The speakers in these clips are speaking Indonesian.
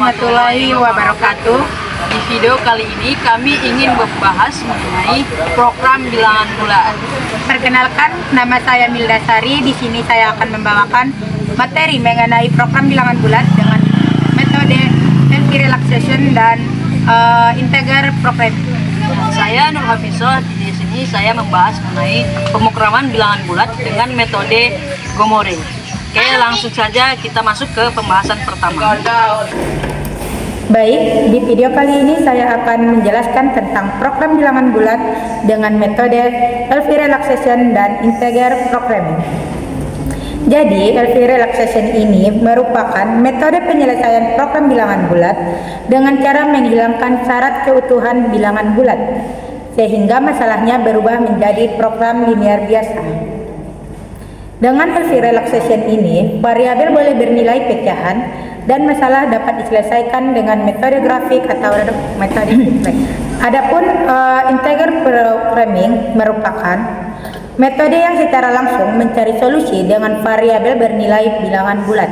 warahmatullahi wabarakatuh. Di video kali ini kami ingin membahas mengenai program bilangan bulat. Perkenalkan, nama saya Milda Sari. Di sini saya akan membawakan materi mengenai program bilangan bulat dengan metode LP relaxation dan integer programming. Saya Nur Hafizah. Di sini saya membahas mengenai pemrograman bilangan bulat dengan metode Gomore. Oke, langsung saja kita masuk ke pembahasan pertama. Baik, di video kali ini saya akan menjelaskan tentang program bilangan bulat dengan metode LP relaxation dan integer programming. Jadi, LP relaxation ini merupakan metode penyelesaian program bilangan bulat dengan cara menghilangkan syarat keutuhan bilangan bulat, sehingga masalahnya berubah menjadi program linear biasa. Dengan LP relaxation ini, variabel boleh bernilai pecahan dan masalah dapat diselesaikan dengan metode grafik atau metode simplex. Adapun integer programming merupakan metode yang secara langsung mencari solusi dengan variabel bernilai bilangan bulat.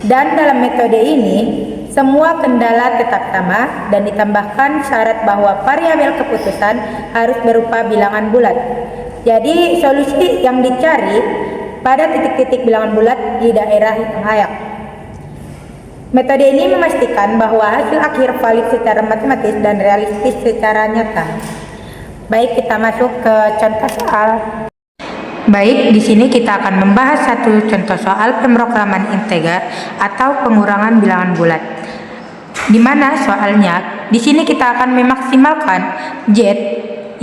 Dan dalam metode ini, semua kendala tetap sama dan ditambahkan syarat bahwa variabel keputusan harus berupa bilangan bulat. Jadi, solusi yang dicari pada titik-titik bilangan bulat di daerah yang layak. Metode ini memastikan bahwa hasil akhir valid secara matematis dan realistis secara nyata. Baik, kita masuk ke contoh soal. Baik, di sini kita akan membahas satu contoh soal pemrograman integer atau pengurangan bilangan bulat. Di mana soalnya, di sini kita akan memaksimalkan Z,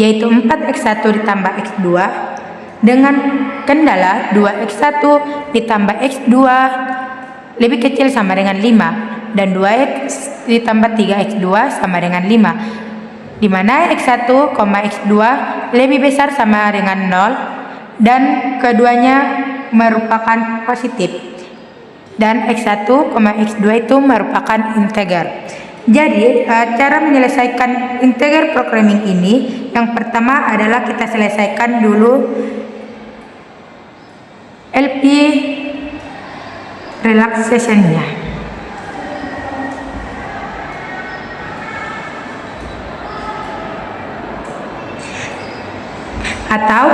yaitu 4x1 ditambah x2, dengan kendala 2x1 ditambah x2 lebih kecil sama dengan 5 dan 2x ditambah 3x2 sama dengan 5, di mana x1, x2 lebih besar sama dengan 0 dan keduanya merupakan positif, dan x1, x2 itu merupakan integer. Jadi, cara menyelesaikan integer programming ini, yang pertama adalah kita selesaikan dulu LP relaxation-nya. Atau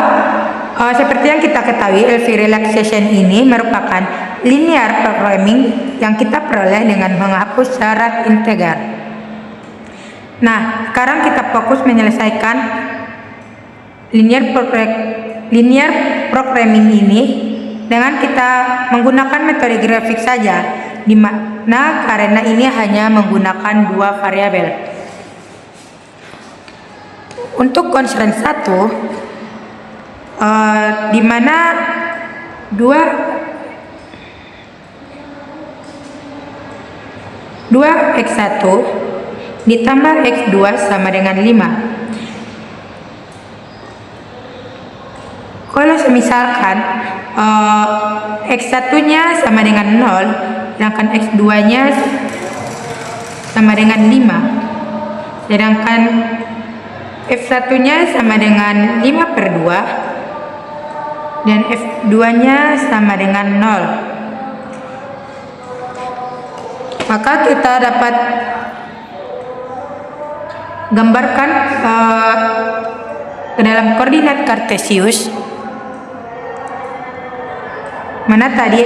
seperti yang kita ketahui, LP relaxation ini merupakan linear programming yang kita peroleh dengan menghapus syarat integer. Nah, sekarang kita fokus menyelesaikan linear programming ini dengan kita menggunakan metode grafik saja, di mana karena ini hanya menggunakan dua variabel. Untuk constraint 1, di mana 2x1 ditambah x2 sama dengan 5. Kalau semisalkan x1-nya sama dengan 0, sedangkan x2-nya sama dengan 5, sedangkan f1-nya sama dengan 5/2 dan f2-nya sama dengan 0. Maka kita dapat gambarkan ke dalam koordinat kartesius, mana tadi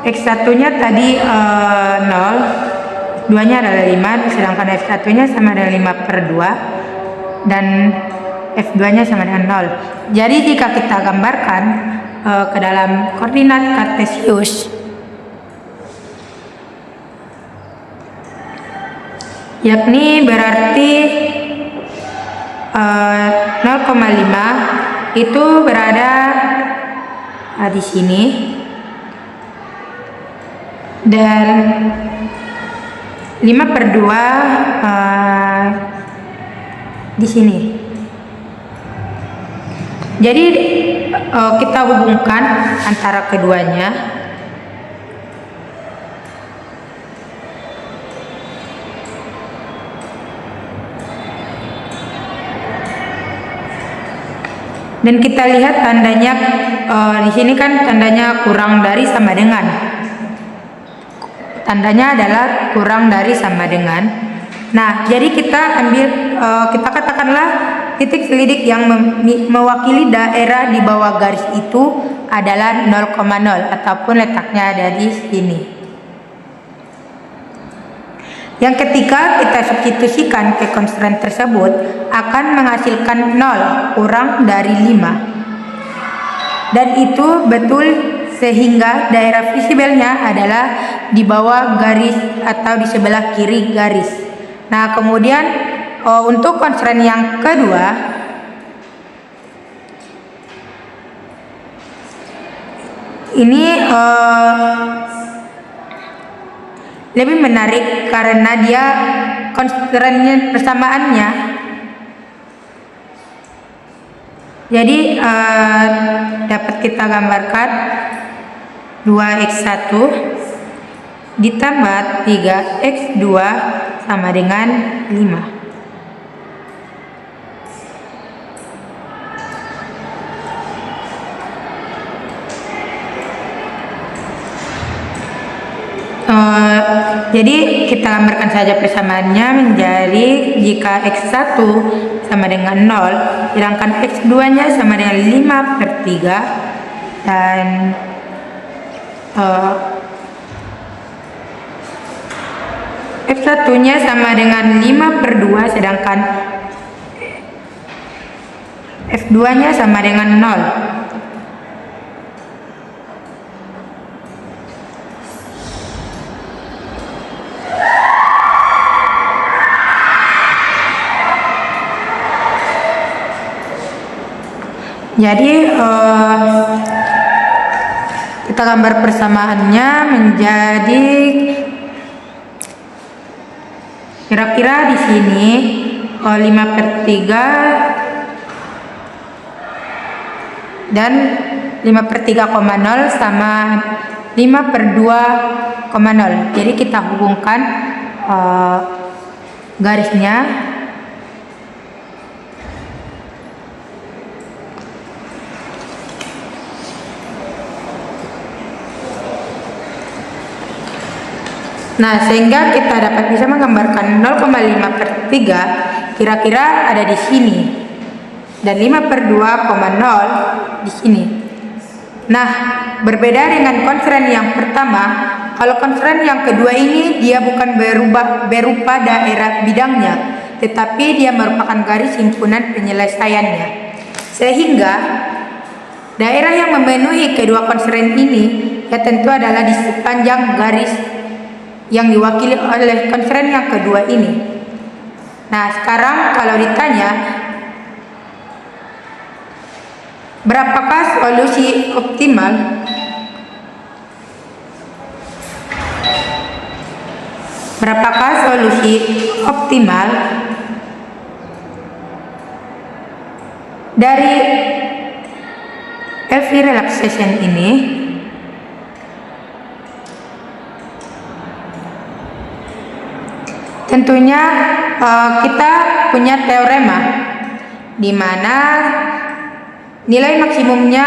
x1-nya tadi 0, 2-nya adalah 5, sedangkan f1-nya sama dengan 5/2 dan f2-nya sama dengan 0. Jadi jika kita gambarkan ke dalam koordinat kartesius, yakni berarti 0,5 itu berada di sini dan 5/2 di sini. Jadi kita hubungkan antara keduanya. Dan kita lihat tandanya di sini kan tandanya kurang dari sama dengan. tandanya adalah kurang dari sama dengan. Nah, jadi kita kita katakanlah titik selidik yang mewakili daerah di bawah garis itu adalah 0,0 ataupun letaknya ada di sini. Yang ketika kita substitusikan ke constraint tersebut akan menghasilkan 0 kurang dari 5. Dan itu betul sehingga daerah visibelnya adalah di bawah garis atau di sebelah kiri garis. Nah, kemudian untuk constraint yang kedua, ini lebih menarik karena dia constraint persamaannya. Jadi dapat kita gambarkan 2x1 ditambah 3x2 sama dengan 5. Jadi kita gambarkan saja persamaannya menjadi jika x1 sama dengan 0, sedangkan x2 nya sama dengan 5/3 dan f1 nya sama dengan 5/2, sedangkan f2 nya sama dengan 0. Jadi kita gambar persamaannya menjadi kira-kira di sini 5/3 dan 5/3,0 sama 5/2,0. Jadi kita hubungkan garisnya. Nah, sehingga kita dapat bisa menggambarkan 0,5/3 kira-kira ada di sini dan 5/2,0 di sini. Nah, berbeda dengan constraint yang pertama, kalau constraint yang kedua ini dia bukan berupa daerah bidangnya, tetapi dia merupakan garis himpunan penyelesaiannya. Sehingga daerah yang memenuhi kedua constraint ini ya tentu adalah di sepanjang garis yang diwakili oleh constraint yang kedua ini. Nah, sekarang kalau ditanya berapakah solusi optimal? Berapakah solusi optimal dari LV relaxation ini? Tentunya kita punya teorema di mana nilai maksimumnya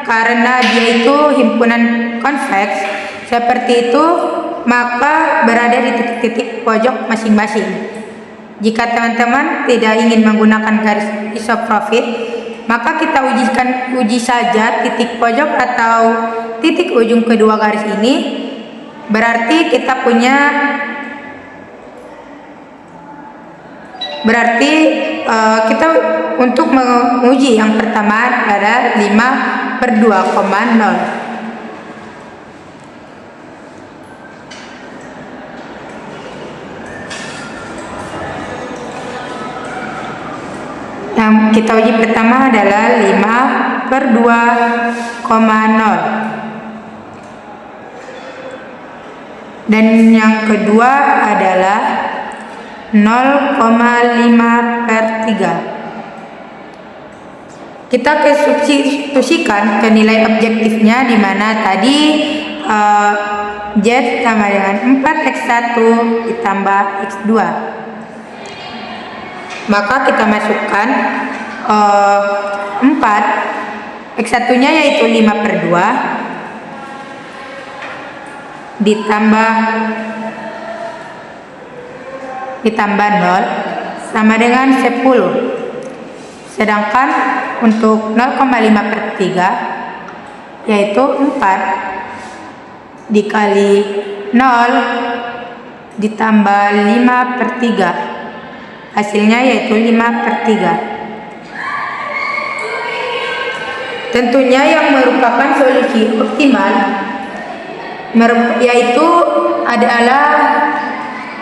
karena dia itu himpunan konveks seperti itu, maka berada di titik-titik pojok masing-masing. Jika teman-teman tidak ingin menggunakan garis isoprofit, maka kita uji saja titik pojok atau titik ujung kedua garis ini. Berarti kita untuk menguji yang pertama adalah 5/2,0. Yang kita uji pertama adalah 5/2,0 dan yang kedua adalah 0,5/3. Kita substitusikan ke nilai objektifnya di mana tadi Z sama dengan 4x1 ditambah x2. Maka kita masukkan 4 x1 nya yaitu 5/2 ditambah 0 sama dengan 10. Sedangkan untuk 0,5/3 yaitu 4 dikali 0 ditambah 5/3, hasilnya yaitu 5/3. Tentunya yang merupakan solusi optimal yaitu adalah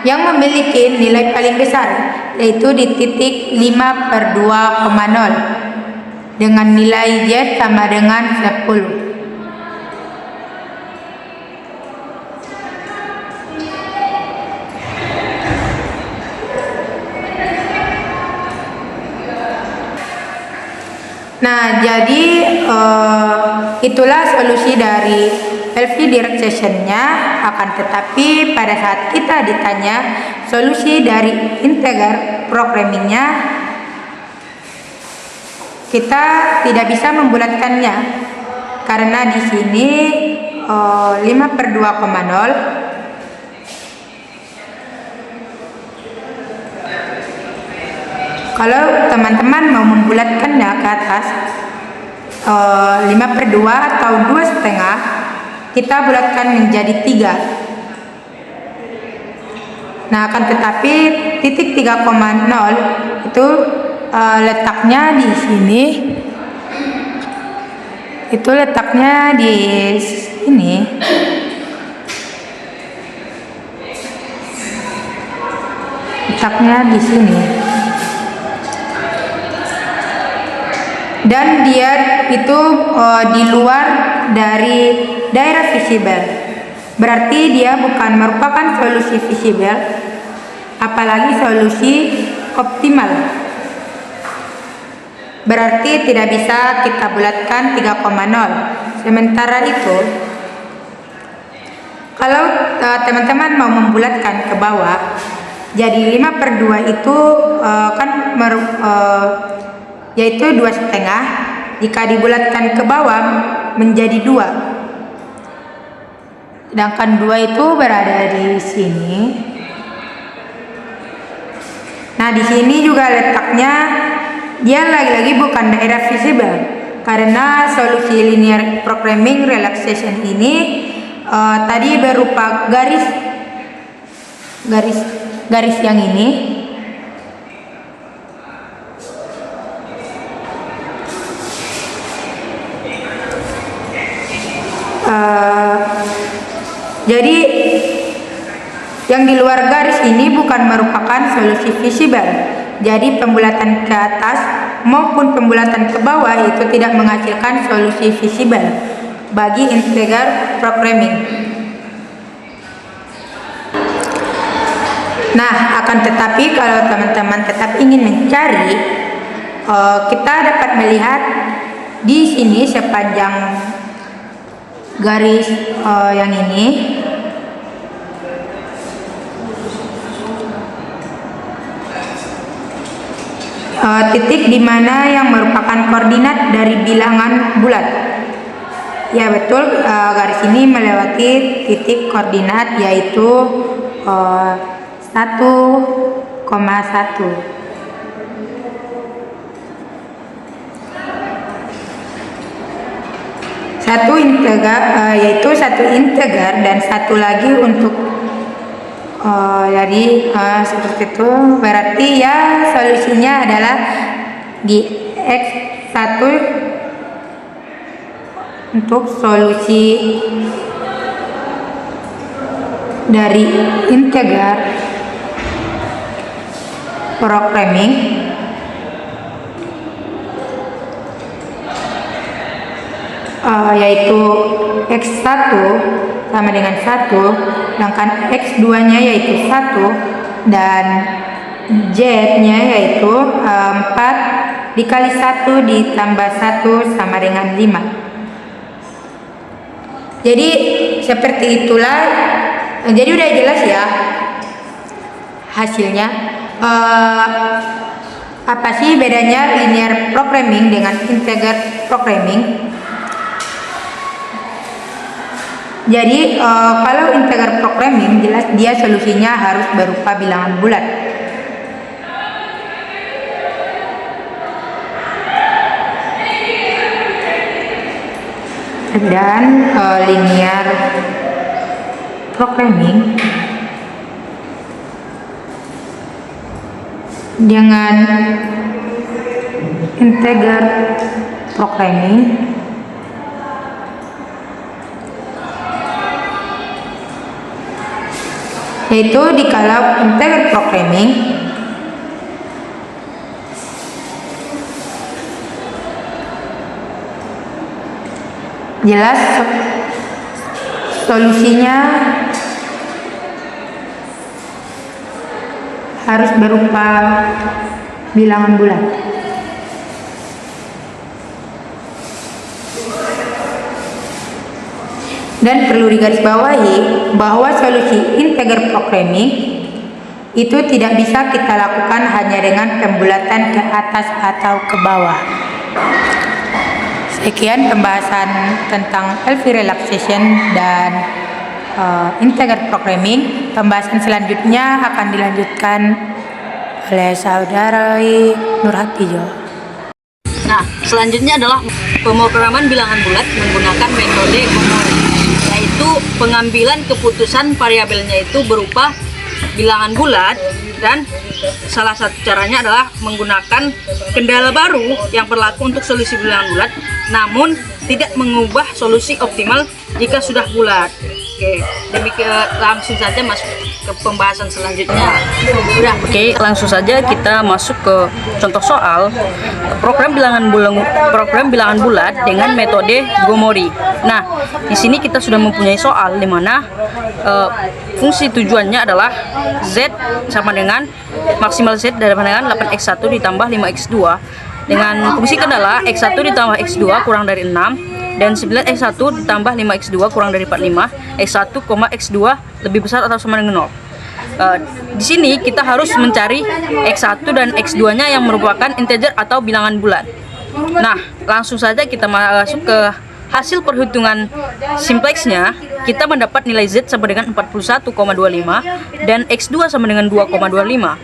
yang memiliki nilai paling besar, yaitu di titik 5/2,0 dengan nilai Z sama dengan 10. Nah, jadi itulah solusi dari LV relaxation-nya. Akan tetapi pada saat kita ditanya solusi dari integer programmingnya, kita tidak bisa membulatkannya karena di sini 5/2,0 kalau teman-teman mau membulatkannya ke atas 5/2 atau 2,5, kita bulatkan menjadi 3. Nah, akan tetapi titik 3,0 itu letaknya di sini. Itu letaknya di sini. Letaknya di sini. Dan dia itu di luar dari daerah visible, berarti dia bukan merupakan solusi visible, apalagi solusi optimal. Berarti tidak bisa kita bulatkan 3,0. Sementara itu, kalau teman-teman mau membulatkan ke bawah, jadi 5/2 itu yaitu 2,5. Jika dibulatkan ke bawah menjadi 2. Sedangkan 2 itu berada di sini. Nah, di sini juga letaknya dia lagi-lagi bukan daerah visible, karena solusi linear programming relaxation ini tadi berupa garis yang ini. Jadi yang di luar garis ini bukan merupakan solusi visible. Jadi pembulatan ke atas maupun pembulatan ke bawah itu tidak menghasilkan solusi visible bagi integer programming. Nah, akan tetapi kalau teman-teman tetap ingin mencari, kita dapat melihat di sini sepanjang garis yang ini titik di mana yang merupakan koordinat dari bilangan bulat. Ya betul, garis ini melewati titik koordinat yaitu 1,1. Yaitu satu integer dan satu lagi untuk jadi seperti itu. Berarti ya solusinya adalah di X1 untuk solusi dari integer programming yaitu X1 sama dengan 1, sedangkan X2 nya yaitu 1 dan Z nya yaitu 4 dikali 1 ditambah 1 sama dengan 5. Jadi seperti itulah, jadi udah jelas ya hasilnya. Apa sih bedanya linear programming dengan integer programming? Jadi kalau integer programming jelas dia solusinya harus berupa bilangan bulat. Dan linear programming dengan integer programming yaitu dikala integer programming jelas solusinya harus berupa bilangan bulat. Dan perlu digarisbawahi bahwa solusi integer programming itu tidak bisa kita lakukan hanya dengan pembulatan ke atas atau ke bawah. Sekian pembahasan tentang LV relaxation dan integer programming. Pembahasan selanjutnya akan dilanjutkan oleh saudara Nurhatijo. Nah, selanjutnya adalah pemrograman bilangan bulat menggunakan metode Gomori, yaitu pengambilan keputusan variabelnya itu berupa bilangan bulat, dan salah satu caranya adalah menggunakan kendala baru yang berlaku untuk solusi bilangan bulat, namun tidak mengubah solusi optimal jika sudah bulat. Oke, demikian langsung saja masuk ke pembahasan selanjutnya. Oke, langsung saja kita masuk ke contoh soal program bilangan bulat dengan metode Gomori. Nah, di sini kita sudah mempunyai soal di mana fungsi tujuannya adalah Z sama dengan maksimal Z sama dengan 8x1 ditambah 5x2 dengan fungsi kendala x1 ditambah x2 kurang dari 6 dan 9x1 ditambah 5x2 kurang dari 45, x1, x2 lebih besar atau sama dengan 0. Di sini kita harus mencari x1 dan x2-nya yang merupakan integer atau bilangan bulat. Nah, langsung saja kita masuk ke hasil perhitungan simplexnya. Kita mendapat nilai Z sama dengan 41,25 dan x2 sama dengan 2,25,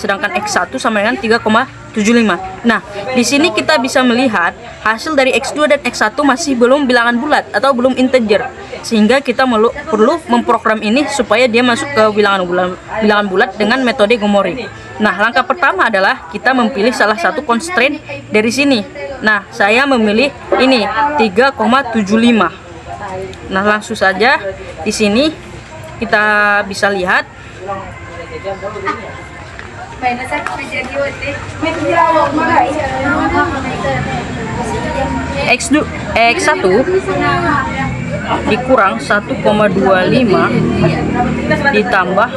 sedangkan x1 sama dengan 3,75. Nah, di sini kita bisa melihat hasil dari x2 dan x1 masih belum bilangan bulat atau belum integer, sehingga kita perlu memprogram ini supaya dia masuk ke bilangan bulat dengan metode Gomori. Nah, langkah pertama adalah kita memilih salah satu constraint dari sini. Nah, saya memilih ini 3,75. Nah, langsung saja di sini kita bisa lihat X1 dikurang 1,25 ditambah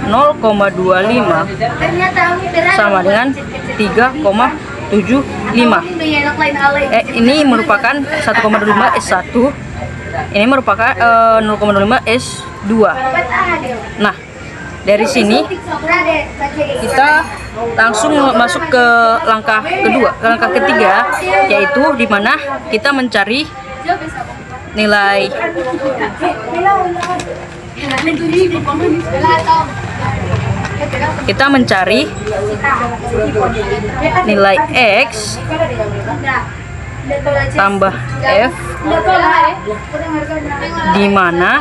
0,25 sama dengan 3,75. Ini merupakan 1,25 S1, ini merupakan 0,25 S2. Nah, dari sini kita langsung masuk ke langkah ketiga, yaitu di mana kita mencari nilai nilai X tambah F, di mana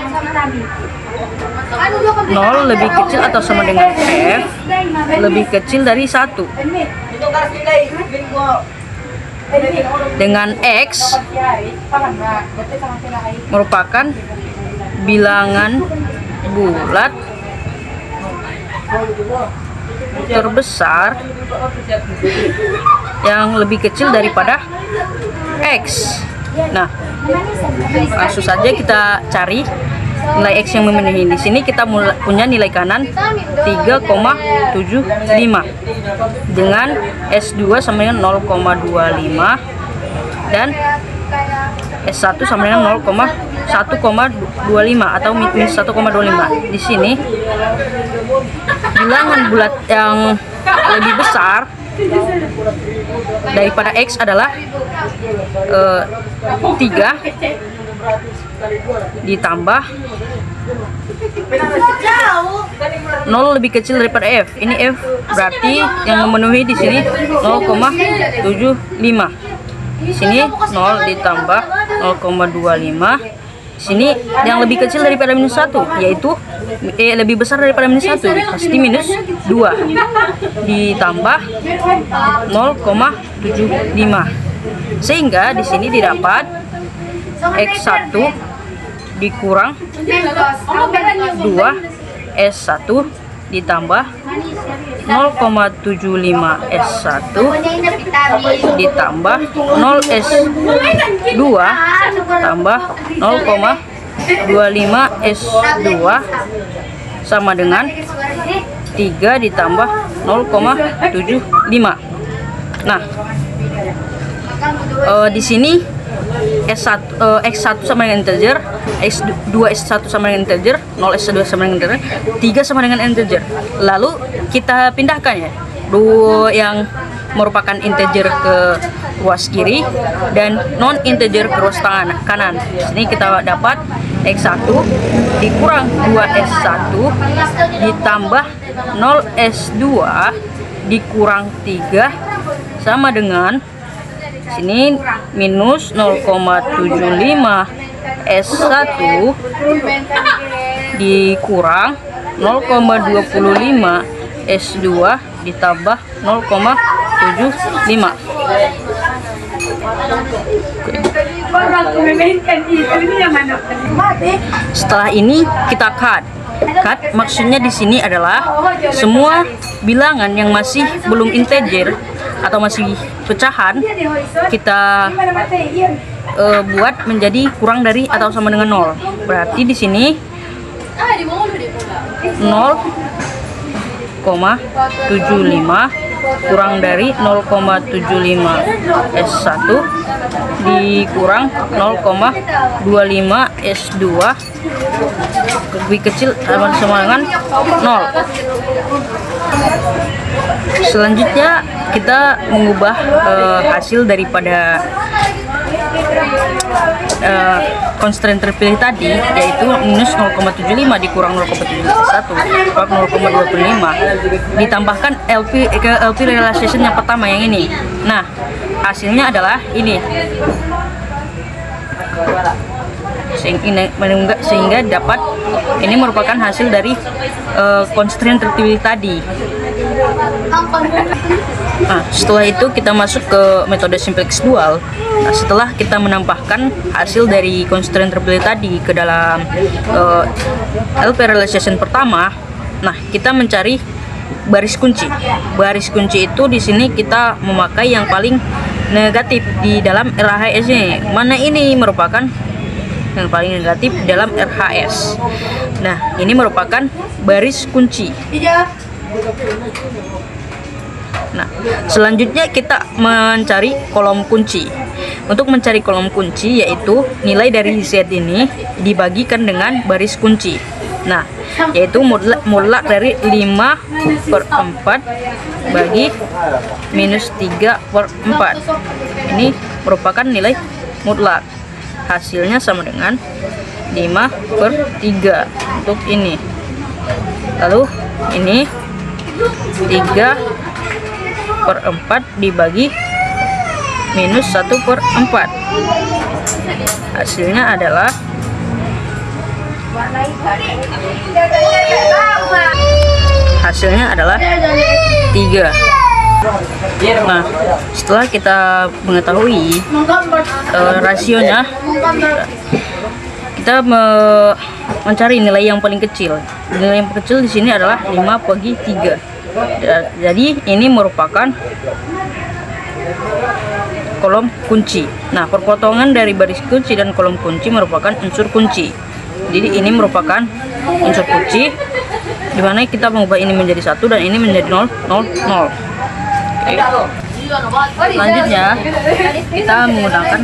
0 lebih kecil atau sama dengan F lebih kecil dari 1. Dengan X merupakan bilangan bulat terbesar yang lebih kecil daripada X. Nah, langsung saja kita cari nilai X yang memenuhi. Di sini kita punya nilai kanan 3,75 dengan S2 sama dengan 0,25 dan S1 sama dengan 1,25 atau minus 1,25. Di sini bilangan bulat yang lebih besar daripada X adalah 3, ditambah 0 lebih kecil daripada F. Ini F berarti yang memenuhi di sini 0,75. Sini 0 ditambah 0,25. Sini yang lebih kecil daripada minus 1, yaitu lebih besar daripada minus 1, pasti minus 2 ditambah 0,75. Sehingga di sini didapat X1 dikurang 2 S1 ditambah 0,75 S1 ditambah 0 S2 tambah 0,25 S2 sama dengan 3 ditambah 0,75. Nah, di sini X1 sama dengan integer, X2 S1 sama dengan integer, 0 S2 sama dengan integer, 3 sama dengan integer. Lalu kita pindahkan ya, yang merupakan integer ke ruas kiri dan non integer ke ruas kanan. Ini kita dapat X1 dikurang 2S1 ditambah 0 S2 dikurang 3 sama dengan sini minus 0,75 S1 dikurang 0,25 S2 ditambah 0,75. Setelah ini kita cut. Cut maksudnya di sini adalah semua bilangan yang masih belum integer atau masih pecahan kita buat menjadi kurang dari atau sama dengan 0. Berarti di sini 0,75 kurang dari 0,75 S1 dikurang 0,25 S2 lebih kecil sama dengan 0. Selanjutnya kita mengubah hasil daripada constraint terpilih tadi, yaitu minus 0,75 dikurang 0,71 kurang 0,25 ditambahkan LP relaxation yang pertama yang ini. Nah, hasilnya adalah ini. Sehingga dapat ini merupakan hasil dari constraint terpilih tadi. Nah, setelah itu kita masuk ke metode simplex dual. Nah, setelah kita menambahkan hasil dari constraint terpilih tadi ke dalam LP relaxation pertama, nah kita mencari baris kunci. Baris kunci itu di sini kita memakai yang paling negatif di dalam RHS-nya. Mana ini merupakan yang paling negatif dalam RHS. Nah, ini merupakan baris kunci. Nah, selanjutnya kita mencari kolom kunci. Untuk mencari kolom kunci, yaitu nilai dari Z ini dibagikan dengan baris kunci. Nah, yaitu mutlak dari 5/4 bagi minus 3/4. Ini merupakan nilai mutlak. Hasilnya sama dengan 5/3 untuk ini. Lalu ini 3/4 dibagi minus 1/4. Hasilnya adalah hasilnya adalah 3. Nah, setelah kita mengetahui rasionya, kita mencari nilai yang paling kecil. Nilai yang paling kecil di sini adalah 5/3. Jadi ini merupakan kolom kunci. Nah, perpotongan dari baris kunci dan kolom kunci merupakan unsur kunci. Jadi ini merupakan unsur kunci, di mana kita mengubah ini menjadi 1 dan ini menjadi 0, 0, 0. Oke. Selanjutnya kita menggunakan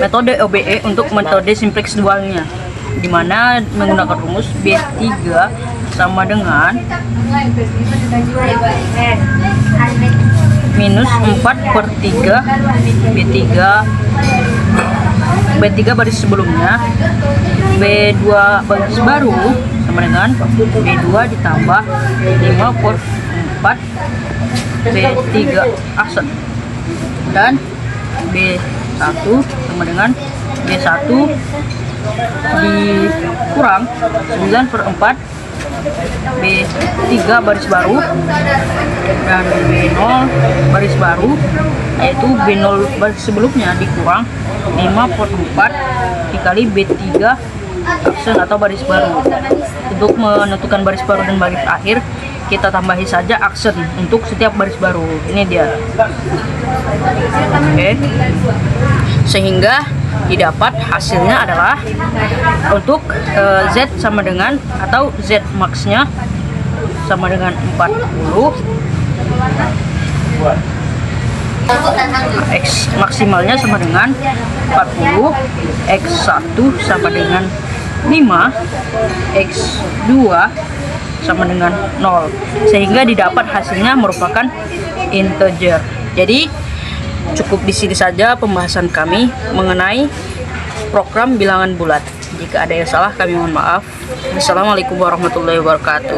metode OBE untuk metode simplex dualnya, di mana menggunakan rumus B3 sama dengan minus 4/3 B3 B3 baris sebelumnya, B2 baris baru sama dengan B2 ditambah 5 per 4 B3 aksen, dan B1 sama dengan B1 dikurang 9 per 4 B3 baris baru, dan B0 baris baru yaitu B0 baris sebelumnya dikurang 5 per 4 dikali B3 aksen atau baris baru. Untuk menentukan baris baru dan baris akhir, kita tambahi saja aksen untuk setiap baris baru. Ini dia. Oke. Sehingga didapat hasilnya adalah untuk Z sama dengan, atau Z max-nya sama dengan 40, X maksimalnya sama dengan 40, X1 sama dengan 5, X2 sama dengan 0, sehingga didapat hasilnya merupakan integer. Jadi cukup di sini saja pembahasan kami mengenai program bilangan bulat. Jika ada yang salah kami mohon maaf. Wassalamualaikum warahmatullahi wabarakatuh.